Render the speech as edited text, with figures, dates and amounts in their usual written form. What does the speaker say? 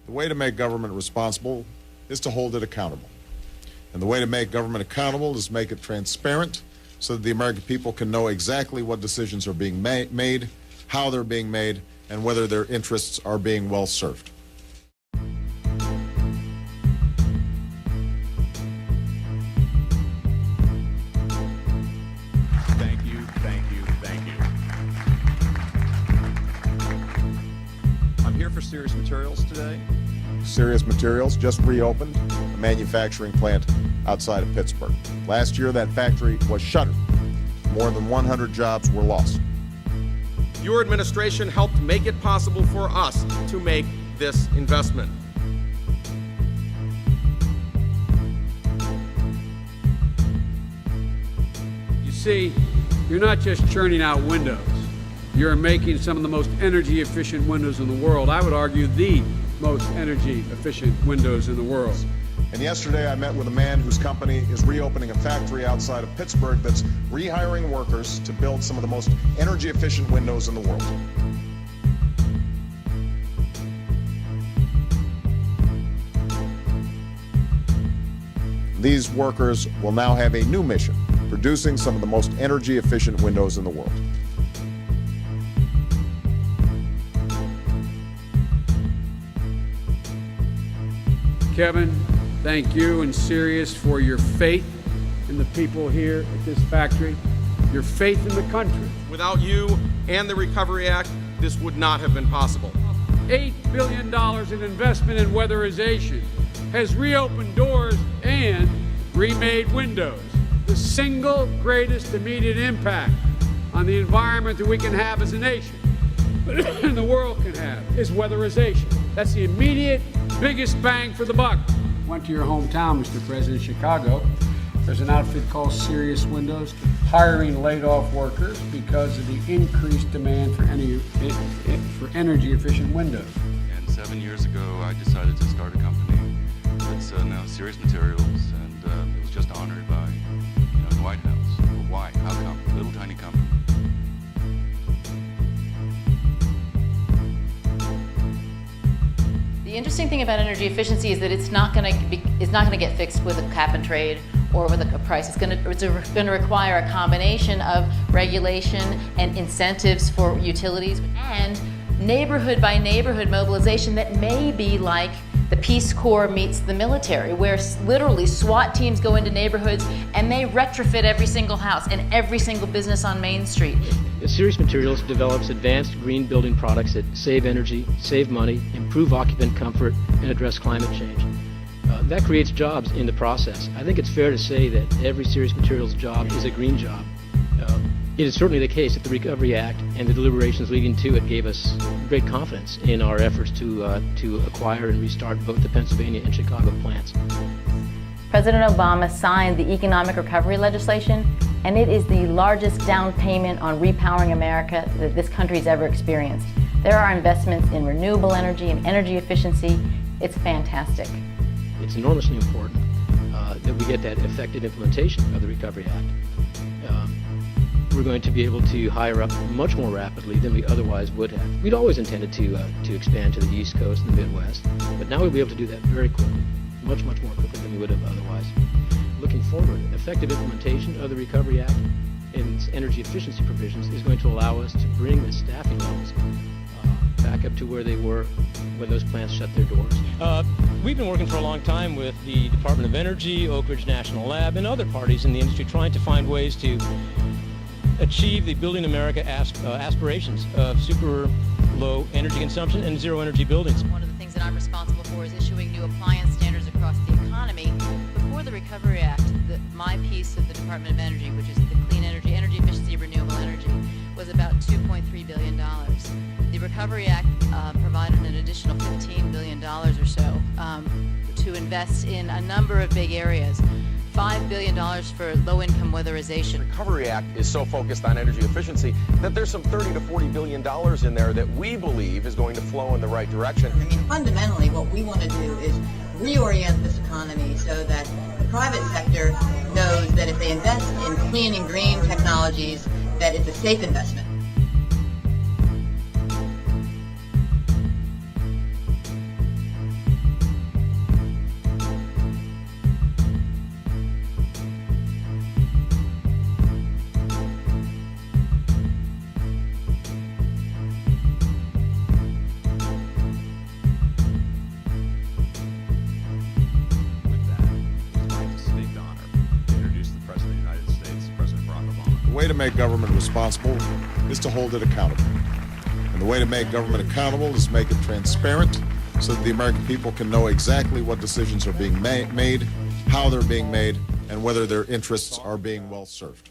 The way to make government responsible is to hold it accountable. And the way to make government accountable is make it transparent so that the American people can know exactly what decisions are being made, how they're being made, and whether their interests are being well served. Thank you, thank you, thank you. I'm here for Sirius Materials today. Sirius Materials just reopened a manufacturing plant outside of Pittsburgh. Last year, that factory was shuttered. More than 100 jobs were lost. Your administration helped make it possible for us to make this investment. You see, you're not just churning out windows. You're making some of the most energy efficient windows in the world. I would argue the most energy efficient windows in the world. And yesterday I met with a man whose company is reopening a factory outside of Pittsburgh that's rehiring workers to build some of the most energy efficient windows in the world. These workers will now have a new mission, producing some of the most energy efficient windows in the world. Kevin, thank you and Sirius for your faith in the people here at this factory, your faith in the country. Without you and the Recovery Act, this would not have been possible. $8 billion in investment in weatherization has reopened doors and remade windows. The single greatest immediate impact on the environment that we can have as a nation and the world can have is weatherization. That's the immediate biggest bang for the buck. Went to your hometown, Mr. President, Chicago. There's an outfit called Sirius Windows hiring laid-off workers because of the increased demand for energy-efficient windows. And 7 years ago, I decided to start a company that's now Sirius Materials, and it was just honored by the White House. But why? How come? Little tiny company. The interesting thing about energy efficiency is that it's not going to get fixed with a cap and trade or with a price. It's going to require a combination of regulation and incentives for utilities and neighborhood by neighborhood mobilization that may be like the Peace Corps meets the military, where literally SWAT teams go into neighborhoods and they retrofit every single house and every single business on Main Street. Sirius Materials develops advanced green building products that save energy, save money, improve occupant comfort, and address climate change. That creates jobs in the process. I think it's fair to say that every Sirius Materials job is a green job. It is certainly the case that the Recovery Act and the deliberations leading to it gave us great confidence in our efforts to acquire and restart both the Pennsylvania and Chicago plants. President Obama signed the economic recovery legislation, and it is the largest down payment on repowering America that this country's ever experienced. There are investments in renewable energy and energy efficiency. It's fantastic. It's enormously important that we get that effective implementation of the Recovery Act. We're going to be able to hire up much more rapidly than we otherwise would have. We'd always intended to expand to the East Coast and the Midwest, but now we'll be able to do that very quickly, much more quickly than we would have otherwise. Looking forward, effective implementation of the Recovery Act and its energy efficiency provisions is going to allow us to bring the staffing levels back up to where they were when those plants shut their doors. We've been working for a long time with the Department of Energy, Oak Ridge National Lab, and other parties in the industry trying to find ways to achieve the Building America aspirations of super low energy consumption and zero energy buildings. One of the things that I'm responsible for is issuing new appliance standards across the economy. Before the Recovery Act, my piece of the Department of Energy, which is the clean energy, energy efficiency, renewable energy, was about $2.3 billion. The Recovery Act provided an additional $15 billion or so to invest in a number of big areas. $5 billion for low-income weatherization. The Recovery Act is so focused on energy efficiency that there's some $30 to $40 billion in there that we believe is going to flow in the right direction. I mean, fundamentally, what we want to do is reorient this economy so that the private sector knows that if they invest in clean and green technologies, that it's a safe investment. way to make government responsible is to hold it accountable. And the way to make government accountable is make it transparent so that the American people can know exactly what decisions are being made, how they're being made, and whether their interests are being well served.